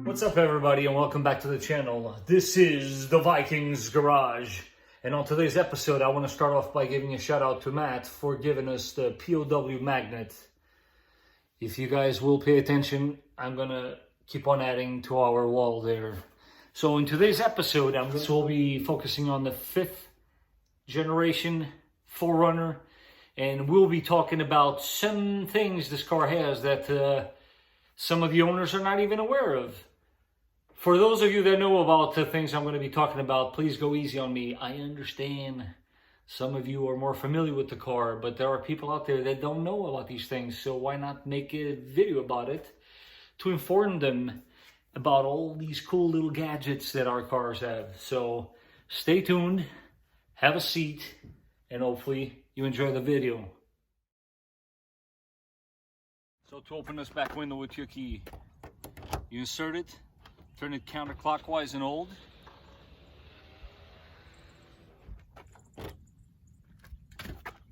What's up everybody and welcome back to the channel. This is the Vikings Garage, and on today's episode I want to start off by giving a shout out to Matt for giving us the POW magnet. If you guys will pay attention, I'm gonna keep on adding to our wall there. So in today's episode we'll be focusing on the 5th generation 4Runner, and we'll be talking about some things this car has that some of the owners are not even aware of. For those of you that know about the things I'm going to be talking about, please go easy on me. I understand some of you are more familiar with the car, but there are people out there that don't know about these things. So why not make a video about it to inform them about all these cool little gadgets that our cars have. So stay tuned, have a seat, and hopefully you enjoy the video. So to open this back window with your key, you insert it, turn it counterclockwise and hold.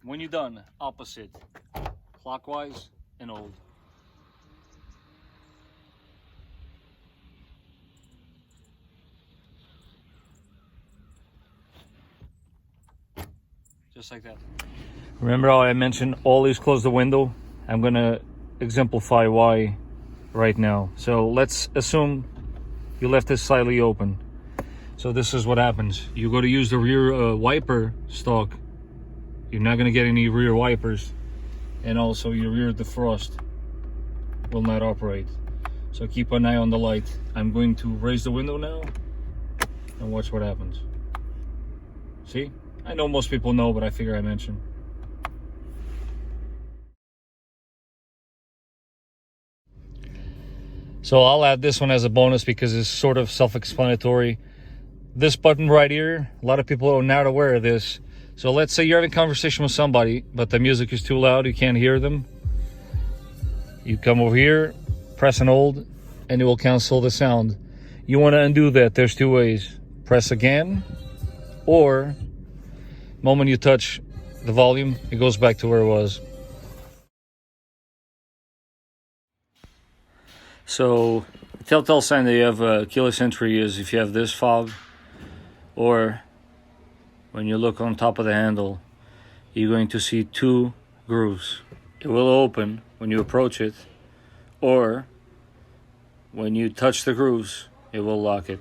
When you're done, opposite, clockwise and hold. Just like that. Remember how I mentioned always close the window? I'm gonna exemplify why right now. So let's assume you left this slightly open. So this is what happens. You go to use the rear wiper stalk. You're not going to get any rear wipers. And also your rear defrost will not operate. So keep an eye on the light. I'm going to raise the window now and watch what happens. See? I know most people know, but I figure I mention. So I'll add this one as a bonus because it's sort of self-explanatory. This button right here, a lot of people are not aware of this. So let's say you're having a conversation with somebody, but the music is too loud, you can't hear them. You come over here, press and hold, and it will cancel the sound. You want to undo that, there's two ways. Press again, or the moment you touch the volume, it goes back to where it was. So, the telltale sign that you have keyless entry is if you have this fob, or when you look on top of the handle, you're going to see two grooves. It will open when you approach it, or when you touch the grooves, it will lock it.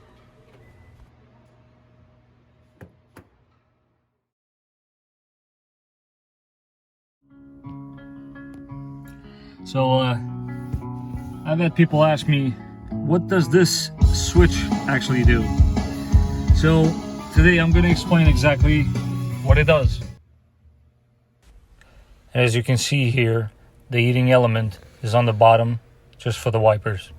So, I've had people ask me, what does this switch actually do? So today I'm going to explain exactly what it does. As you can see here, the heating element is on the bottom just for the wipers.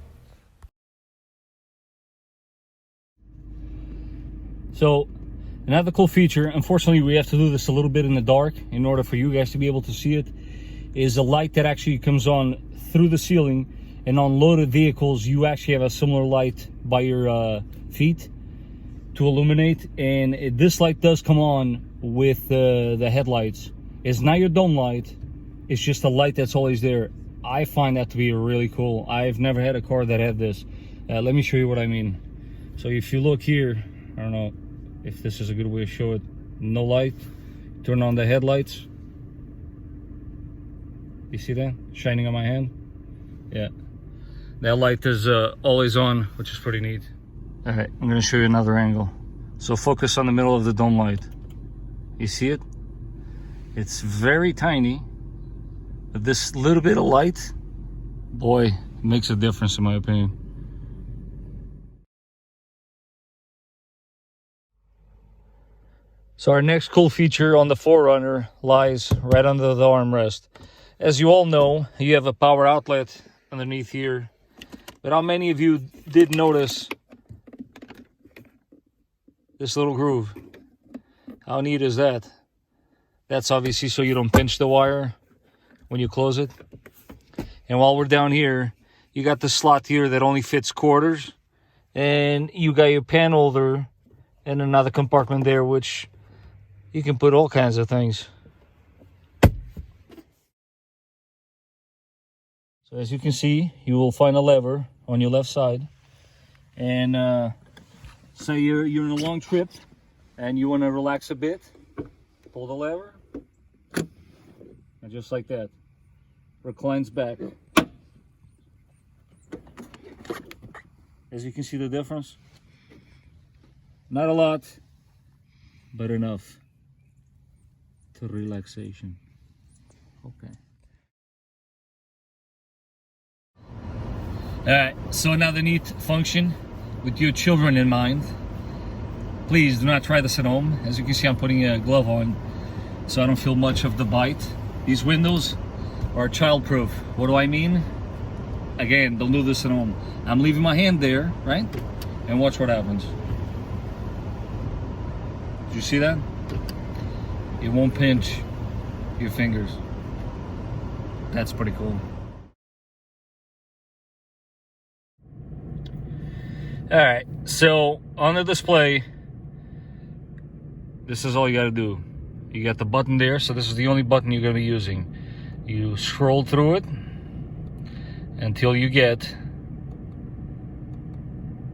So another cool feature, unfortunately we have to do this a little bit in the dark in order for you guys to be able to see it, is a light that actually comes on through the ceiling. And on loaded vehicles, you actually have a similar light by your feet to illuminate. And this light does come on with the headlights. It's not your dome light. It's just a light that's always there. I find that to be really cool. I've never had a car that had this. Let me show you what I mean. So if you look here, I don't know if this is a good way to show it. No light. Turn on the headlights. You see that? Shining on my hand? Yeah. That light is always on, which is pretty neat. All right, I'm gonna show you another angle. So focus on the middle of the dome light. You see it? It's very tiny, but this little bit of light, boy, it makes a difference in my opinion. So our next cool feature on the 4Runner lies right under the armrest. As you all know, you have a power outlet underneath here. But how many of you did notice this little groove? How neat is that? That's obviously so you don't pinch the wire when you close it. And while we're down here, you got the slot here that only fits quarters. And you got your pan holder and another compartment there, which you can put all kinds of things. So as you can see, you will find a lever on your left side. And say you're in a long trip and you want to relax a bit, pull the lever, and just like that, reclines back. As you can see the difference, not a lot, but enough to relaxation. Okay. Alright, so another neat function with your children in mind. Please do not try this at home. As you can see, I'm putting a glove on so I don't feel much of the bite. These windows are child-proof. What do I mean? Again, don't do this at home. I'm leaving my hand there, right? And watch what happens. Did you see that? It won't pinch your fingers. That's pretty cool. Alright, so on the display, this is all you gotta do. You got the button there, so this is the only button you're gonna be using. You scroll through it until you get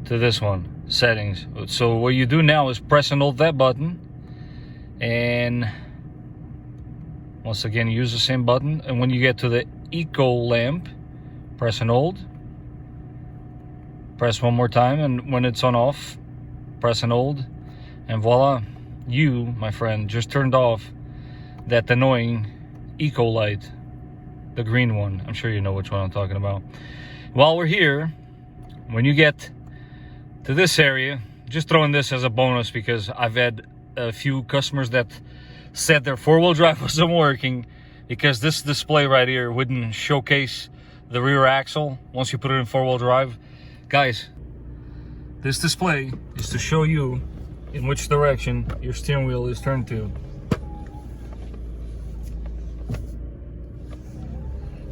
to this one, settings. So what you do now is press and hold that button, and once again use the same button, and when you get to the eco lamp, press and hold, press one more time, and when it's on off, press and hold, and voila, you, my friend, just turned off that annoying eco light, the green one. I'm sure you know which one I'm talking about. While we're here, when you get to this area, just throwing this as a bonus because I've had a few customers that said their four-wheel drive wasn't working because this display right here wouldn't showcase the rear axle once you put it in four-wheel drive. Guys, this display is to show you in which direction your steering wheel is turned to.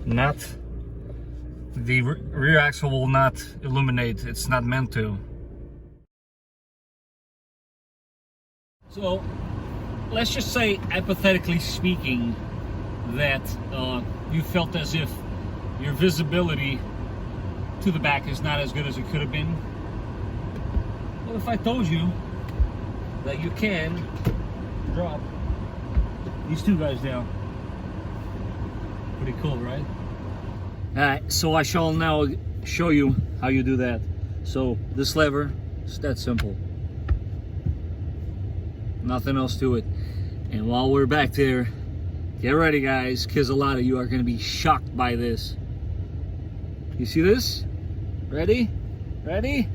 Not the rear axle will not illuminate. It's not meant to. So let's just say, hypothetically speaking, that you felt as if your visibility to the back is not as good as it could have been. Well, if I told you that you can drop these two guys down, pretty cool, right? Alright, so I shall now show you how you do that. So this lever, it's that simple. Nothing else to it. And while we're back there, get ready guys, because a lot of you are going to be shocked by this. You see this? Ready? Ready?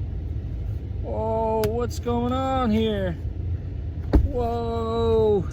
Oh, what's going on here? Whoa!